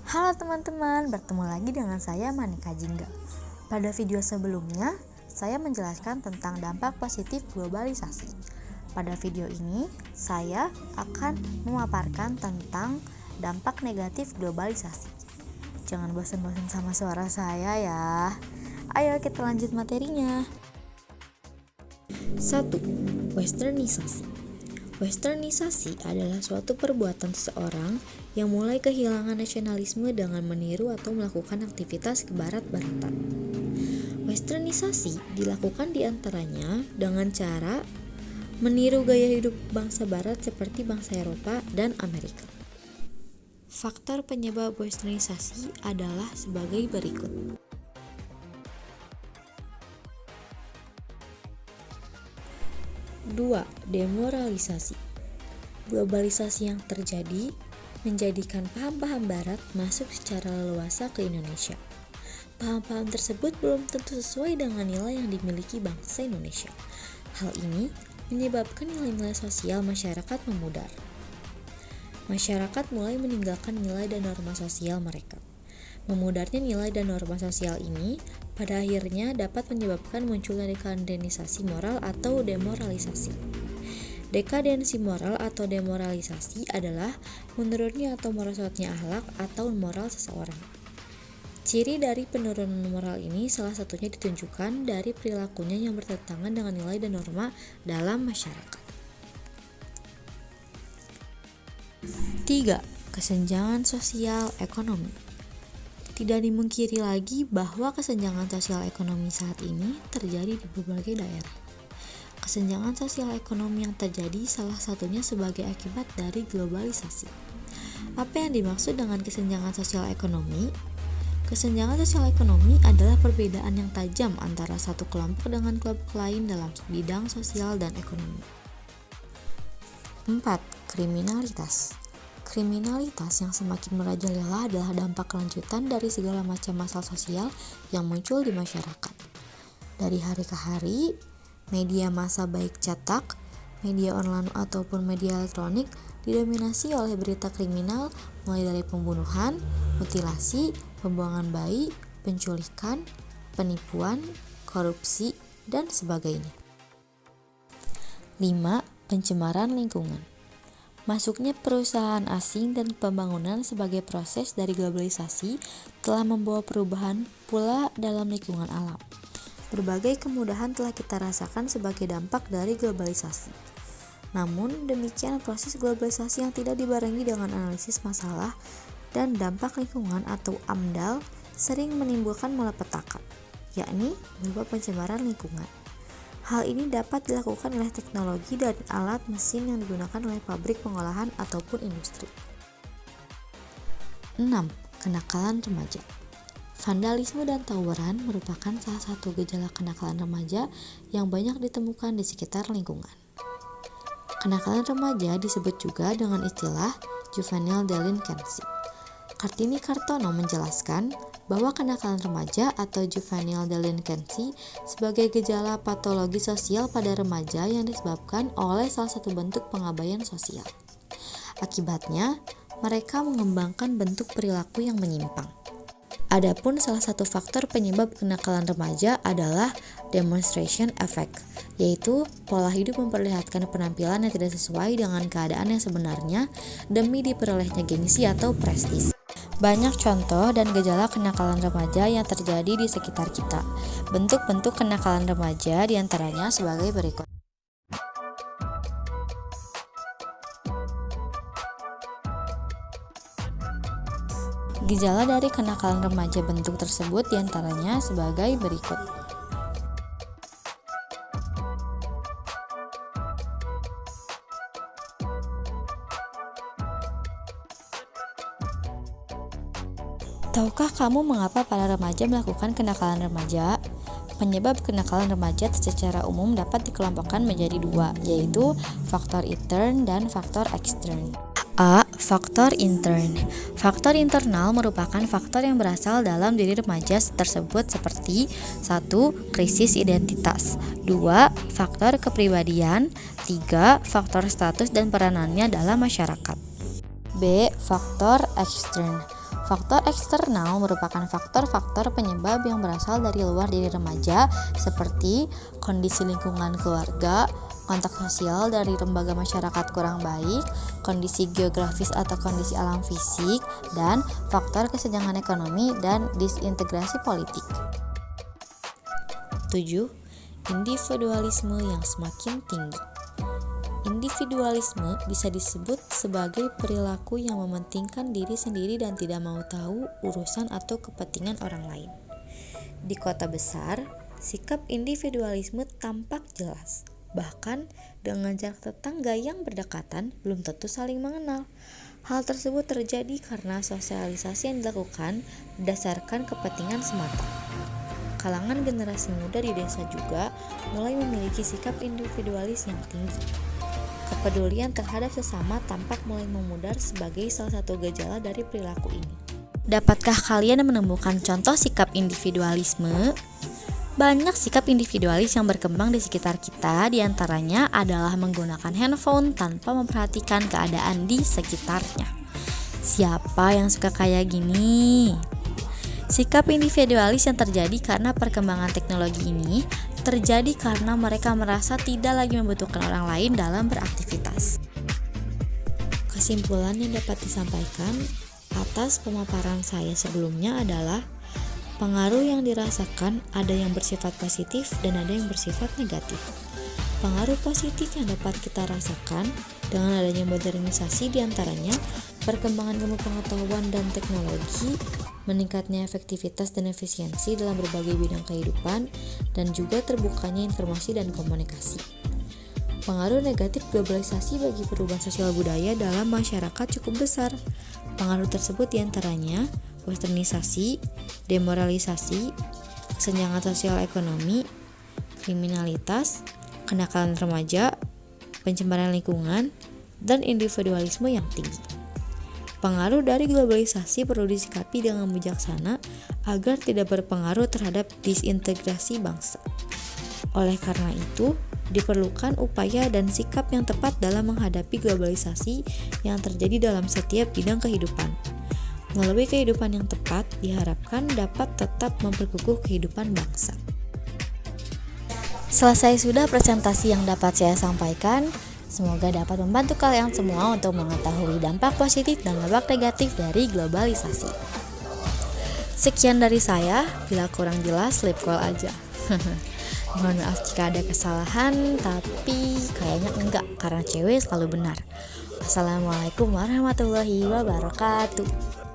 Halo teman-teman, bertemu lagi dengan saya Manika Jingga. Pada video sebelumnya, saya menjelaskan tentang dampak positif globalisasi. Pada video ini, saya akan memaparkan tentang dampak negatif globalisasi. Jangan bosan-bosan sama suara saya ya. Ayo kita lanjut materinya. 1. Westernisasi. Westernisasi adalah suatu perbuatan seseorang yang mulai kehilangan nasionalisme dengan meniru atau melakukan aktivitas kebarat-baratan. Westernisasi dilakukan diantaranya dengan cara meniru gaya hidup bangsa barat seperti bangsa Eropa dan Amerika. Faktor penyebab westernisasi adalah sebagai berikut. 2. Demoralisasi. Globalisasi yang terjadi menjadikan paham-paham barat masuk secara leluasa ke Indonesia. Paham-paham tersebut belum tentu sesuai dengan nilai yang dimiliki bangsa Indonesia. Hal ini menyebabkan nilai-nilai sosial masyarakat memudar. Masyarakat mulai meninggalkan nilai dan norma sosial mereka. Memudarnya nilai dan norma sosial ini pada akhirnya dapat menyebabkan munculnya dekadenisasi moral atau demoralisasi. Dekadensi moral atau demoralisasi adalah menurunnya atau merosotnya akhlak atau moral seseorang. Ciri dari penurunan moral ini salah satunya ditunjukkan dari perilakunya yang bertentangan dengan nilai dan norma dalam masyarakat. 3. Kesenjangan sosial ekonomi. Tidak dimungkiri lagi bahwa kesenjangan sosial ekonomi saat ini terjadi di berbagai daerah. Kesenjangan sosial ekonomi yang terjadi salah satunya sebagai akibat dari globalisasi. Apa yang dimaksud dengan kesenjangan sosial ekonomi? Kesenjangan sosial ekonomi adalah perbedaan yang tajam antara satu kelompok dengan kelompok lain dalam bidang sosial dan ekonomi. 4. Kriminalitas. Kriminalitas yang semakin merajalela adalah dampak lanjutan dari segala macam masalah sosial yang muncul di masyarakat. Dari hari ke hari, media massa baik cetak, media online ataupun media elektronik didominasi oleh berita kriminal mulai dari pembunuhan, mutilasi, pembuangan bayi, penculikan, penipuan, korupsi, dan sebagainya. 5. Pencemaran lingkungan. Masuknya perusahaan asing dan pembangunan sebagai proses dari globalisasi telah membawa perubahan pula dalam lingkungan alam. Berbagai kemudahan telah kita rasakan sebagai dampak dari globalisasi. Namun demikian proses globalisasi yang tidak dibarengi dengan analisis masalah dan dampak lingkungan atau AMDAL sering menimbulkan malapetaka, yakni berupa pencemaran lingkungan. Hal ini dapat dilakukan oleh teknologi dan alat mesin yang digunakan oleh pabrik pengolahan ataupun industri. 6. Kenakalan remaja. Vandalisme dan tawuran merupakan salah satu gejala kenakalan remaja yang banyak ditemukan di sekitar lingkungan. Kenakalan remaja disebut juga dengan istilah juvenile delinquency. Kartini Kartono menjelaskan bahwa kenakalan remaja atau juvenile delinquency sebagai gejala patologi sosial pada remaja yang disebabkan oleh salah satu bentuk pengabaian sosial. Akibatnya, mereka mengembangkan bentuk perilaku yang menyimpang. Adapun salah satu faktor penyebab kenakalan remaja adalah demonstration effect, yaitu pola hidup memperlihatkan penampilan yang tidak sesuai dengan keadaan yang sebenarnya demi diperolehnya gengsi atau prestis. Banyak contoh dan gejala kenakalan remaja yang terjadi di sekitar kita. Bentuk-bentuk kenakalan remaja diantaranya sebagai berikut. Gejala dari kenakalan remaja bentuk tersebut diantaranya sebagai berikut. Tahukah kamu mengapa para remaja melakukan kenakalan remaja? Penyebab kenakalan remaja secara umum dapat dikelompokkan menjadi dua, yaitu faktor intern dan faktor ekstern. A. Faktor intern. Faktor internal merupakan faktor yang berasal dalam diri remaja tersebut seperti 1. Krisis identitas, 2. Faktor kepribadian, 3. Faktor status dan peranannya dalam masyarakat. B. Faktor ekstern. Faktor eksternal merupakan faktor-faktor penyebab yang berasal dari luar diri remaja seperti kondisi lingkungan keluarga, kontak sosial dari lembaga masyarakat kurang baik, kondisi geografis atau kondisi alam fisik, dan faktor kesenjangan ekonomi dan disintegrasi politik. 7. Individualisme yang semakin tinggi. Individualisme bisa disebut sebagai perilaku yang mementingkan diri sendiri dan tidak mau tahu urusan atau kepentingan orang lain. Di kota besar, sikap individualisme tampak jelas. Bahkan dengan jarak tetangga yang berdekatan belum tentu saling mengenal. Hal tersebut terjadi karena sosialisasi yang dilakukan berdasarkan kepentingan semata. Kalangan generasi muda di desa juga mulai memiliki sikap individualis yang tinggi. Kepedulian terhadap sesama tampak mulai memudar sebagai salah satu gejala dari perilaku ini. Dapatkah kalian menemukan contoh sikap individualisme? Banyak sikap individualis yang berkembang di sekitar kita, diantaranya adalah menggunakan handphone tanpa memperhatikan keadaan di sekitarnya. Siapa yang suka kayak gini? Sikap individualis yang terjadi karena perkembangan teknologi ini terjadi karena mereka merasa tidak lagi membutuhkan orang lain dalam beraktivitas. Kesimpulan yang dapat disampaikan atas pemaparan saya sebelumnya adalah pengaruh yang dirasakan ada yang bersifat positif dan ada yang bersifat negatif. Pengaruh positif yang dapat kita rasakan dengan adanya modernisasi diantaranya perkembangan ilmu pengetahuan dan teknologi, meningkatnya efektivitas dan efisiensi dalam berbagai bidang kehidupan, dan juga terbukanya informasi dan komunikasi. Pengaruh negatif globalisasi bagi perubahan sosial budaya dalam masyarakat cukup besar. Pengaruh tersebut diantaranya westernisasi, demoralisasi, kesenjangan sosial ekonomi, kriminalitas, kenakalan remaja, pencemaran lingkungan, dan individualisme yang tinggi. Pengaruh dari globalisasi perlu disikapi dengan bijaksana agar tidak berpengaruh terhadap disintegrasi bangsa. Oleh karena itu, diperlukan upaya dan sikap yang tepat dalam menghadapi globalisasi yang terjadi dalam setiap bidang kehidupan. Melalui kehidupan yang tepat, diharapkan dapat tetap memperkukuh kehidupan bangsa. Selesai sudah presentasi yang dapat saya sampaikan. Semoga dapat membantu kalian semua untuk mengetahui dampak positif dan dampak negatif dari globalisasi. Sekian dari saya, bila kurang jelas sleep call aja. Mohon maaf jika ada kesalahan, tapi kayaknya enggak karena cewek selalu benar. Assalamualaikum warahmatullahi wabarakatuh.